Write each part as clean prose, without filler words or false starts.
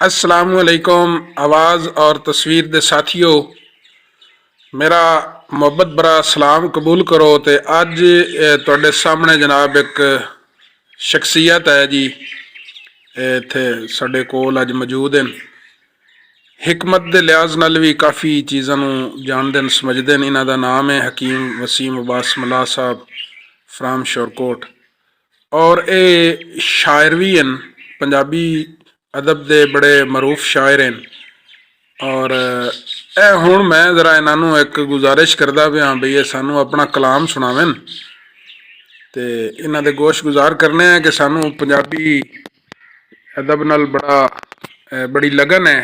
असलामुअलैकुम। आवाज़ और तस्वीर दे साथियों, मेरा मुहब्बत भरा सलाम कबूल करो। तो अज तुहाडे सामने जनाब एक शख्सियत है जी, इत्थे साडे कोल अज मौजूद हैं। हिकमत के लिहाज नाल भी काफ़ी चीज़ों जानते हैं समझते हैं। इन्हों का नाम है हकीम वसीम अब्बास मल्लाह साहब फ्राम शोरकोट, और ये शायर भी हैं, पंजाबी अदब के बड़े मरूफ शायर हैं। और हुण मैं जरा इन्हों एक गुजारिश करदा पिया बई ये सानू अपना कलाम सुनावन, तो इन्हों के गोश गुजार करने हैं कि सानू पंजाबी अदब नाल बड़ी लगन है।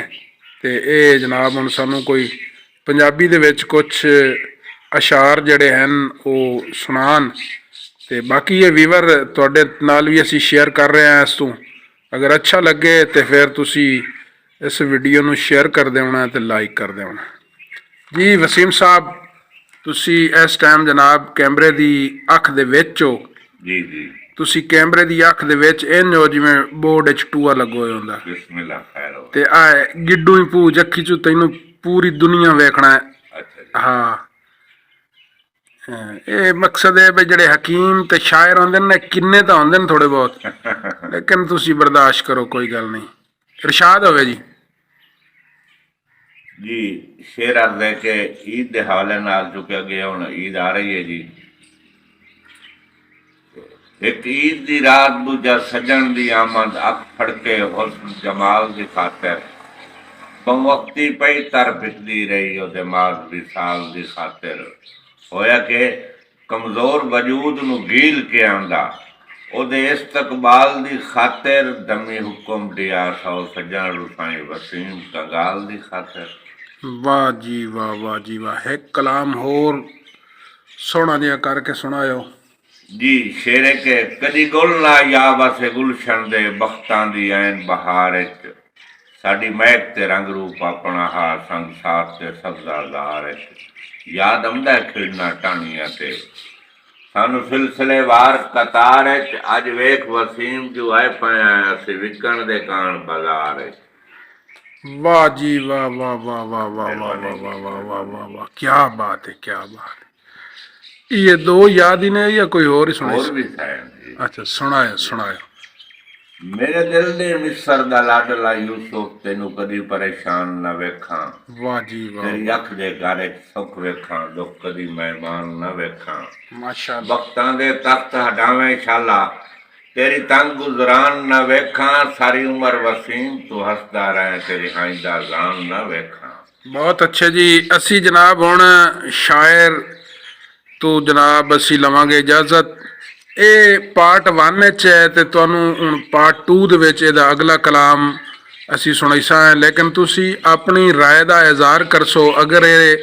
तो ये जनाब हुण सानू कोई पंजाबी दे विच कुछ अशार जड़े हैं वो सुनान। तो बाकी ये वीवर तुहाडे नाल भी असीं शेयर कर रहे हैं। इस तों अगर अच्छा लगे तो फिर तुसी इस वीडियो नूं शेयर कर देना तो लाइक कर देना जी। वसीम साहब, तुसी इस टाइम जनाब कैमरे की अख दे विच हो जी जी। तुसी कैमरे की अख दे विच इंज हो जिवें बोर्ड च टूआ लगो होया हुंदा। बिस्मिल्लाह खैर हो। ते आ गिड्डू ही पूज अखी चो तैनूं पूरी दुनिया वेखना है। अच्छा जी। हाँ, ये मकसद है भी जिहड़े हकीम ते शायर होंदे ने किन्ने तो होंदे ने थोड़े बहुत, लेकिन तुसी बर्दाश्त करो, कोई गल नहीं। इरशाद होवे जी। जी शेर अर्ज है कि ईद के हवाले नाल चुकिया गया, हुण ईद आ रही है जी। एक ईद की रात दूजा सजन की आमद, अख फड़के हुस्न जमाल की खातिर बमवक्ती पई तर पिटदी रही ओदे माल विसाल की खातिर। होया कि कमजोर वजूद नूं गील के आंदा ओदे इस्तकबाल की खातिर दमी हुक्म दिया सौ सजन रुसाई वसीम कंगाल की खातिर। वाह जी वाह, वाह जी वाह। एक कलाम होर सोहना जिहा करके सुनायो जी। शेरे के कदी गुल ना या बसे गुलशन दे बख्तां दी ऐन बहार च साडी महक ते रंग रूप अपना हा संसार ते सब्जादार च याद आंदा खिड़ना टाणियां ते सानू सिलसिलेवार कतार च अज वेख वसीम जो आए पाया असी विकण दे कान बाजार च। वाह जी वाह, वाह वाह वाह वाह वाह वाह वाह वाह वाह वाह वाह, क्या बात है, क्या बात है। ये दो याद ही ने या कोई और ही सुनाई? और भी शायद जी। अच्छा, सुनायो सुनायो। मेरे दिल दे मिसर दा लाडला यूसुफ तेनू कदी परेशान न वेखां। वाह जी वाह, तेरी अख दे घर सुख वेखां, दुख कदी मेहमान न वेखां। माशाअल्लाह। बख्तां दे तख्त हटावे शाला, तेरी तंग गुजरान न वेखां। सारी उम्र वसीम तू हसदा रहे, तेरी हाइंदा जान न वेखां। बहुत अच्छे जी। असी जनाब हुण शायर तो जनाब असी लवांगे इजाजत। ये पार्ट 1 है तो तुहानू हुण पार्ट 2 दे विच इहदा अगला कलाम असी सुनाईसा है, लेकिन तुसी अपनी राय का इजहार करसो। अगर ये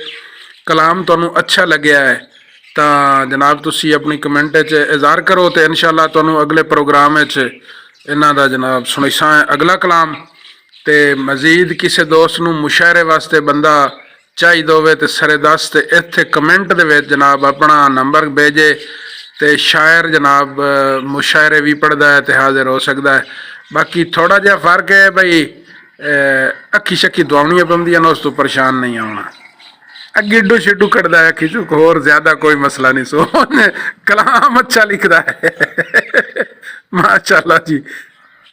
कलाम तुहानू अच्छा लग्या है तो जनाब तुसी अपनी कमेंट च इजहार करो, तो इंशाअल्लाह तुहानू अगले प्रोग्राम इन्हां दा जनाब सुनाईसा है अगला कलाम। तो मजीद किसी दोस्त नूं मुशायरे वास्ते बंदा चाहिए होवे तो सरे दस तो इत्थे कमेंट दे विच जनाब अपना नंबर भेजे, तो शायर जनाब मुशायरे भी पढ़ता है तो हाजिर हो सकता है। बाकी थोड़ा जिहा फर्क है भाई, अखी शक्की दवानियां पौंदियां ने, उस तो परेशान नहीं होना। गिड्डू शिड्डू कटदा है अखी चुक, होर ज्यादा कोई मसला नहीं। सो कलाम अच्छा लिखता है माशाअल्लाह जी।